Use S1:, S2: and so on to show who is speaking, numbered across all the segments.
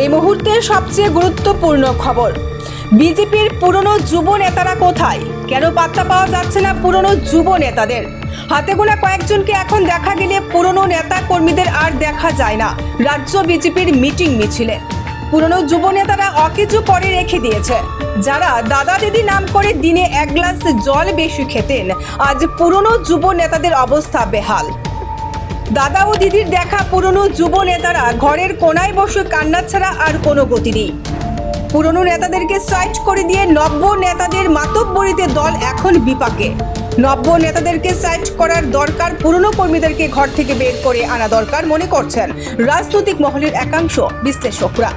S1: এই মুহূর্তের সবচেয়ে গুরুত্বপূর্ণ খবর, বিজেপির পুরনো যুব নেতারা কোথায়? কেন পাত্তা পাওয়া যাচ্ছে না পুরনো যুব নেতাদের? হাতে গোনা কয়েকজনকে এখন দেখা গেলে পুরনো নেতা কর্মীদের আর দেখা যায় না রাজ্য বিজেপির মিটিং মিছিলে। পুরনো যুব নেতারা অকেজো করে রেখে দিয়েছে। যারা দাদা দিদি নাম করে দিনে এক গ্লাস জল বেশি খেতেন, আজ পুরনো যুব নেতাদের অবস্থা বেহাল। দাদা ও দিদির দেখা পুরনো যুব নেতারা ঘরের কোনায় বসে কান্না ছাড়া আর কোনো গতি নেই। পুরনো নেতাদেরকে সাইড করে দিয়ে নব্য নেতাদের মাতব্বরিতে দল এখন বিপাকে। নব্য নেতাদেরকে সাইড করার দরকার, পুরনো কর্মীদেরকে ঘর থেকে বের করে আনা দরকার মনে করছেন রাজনৈতিক মহলের একাংশ বিশ্লেষকরা।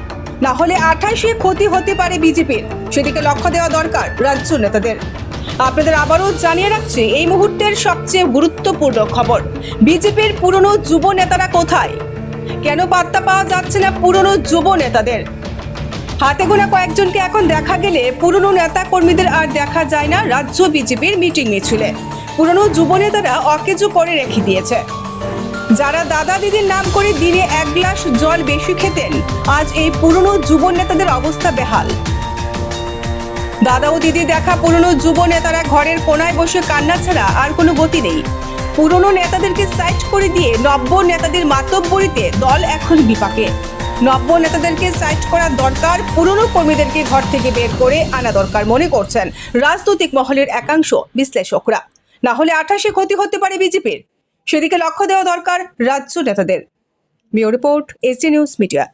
S1: না হলে 28-এ ক্ষতি হতে পারে বিজেপির, সেদিকে লক্ষ্য দেওয়া দরকার রাজ্য নেতাদের। আপনাদের আবারও জানিয়ে রাখছি, এই মুহূর্তের সবচেয়ে গুরুত্বপূর্ণ খবর, বিজেপির পুরনো যুব নেতারা কোথায়? কেন পাত্তা পাওয়া যাচ্ছে না পুরনো যুব নেতাদের? হাতে গোনা কয়েকজনকে এখন দেখা গেলে পুরনো নেতা কর্মীদের আর দেখা যায় না রাজ্য বিজেপির মিটিং মিছিলে। পুরনো যুব নেতারা অকেজো করে রেখে দিয়েছে। যারা দাদা দিদির নাম করে দিনে এক গ্লাস জল বেশি খেতেন, আজ এই পুরনো যুব নেতাদের অবস্থা বেহাল। দাদা ও দিদি দেখা পুরনো যুব নেতারা ঘরের কোনায় বসে কান্না ছাড়া আর কোনো গতি নেই। পুরনো নেতাদেরকে সাইড করে দিয়ে নব্য নেতাদের মাতব্বরিতে দল এখন বিপাকে। নব্য নেতাদেরকে সাইড করা দরকার, পুরনো কর্মীদেরকে ঘর থেকে বের করে আনা দরকার মনে করছেন রাজনৈতিক মহলের একাংশ বিশ্লেষকরা। না হলে 28-এ ক্ষতি হতে পারে বিজেপির, সেদিকে লক্ষ্য দেওয়া দরকার রাজ্য নেতাদের। Bureau report, SD news media.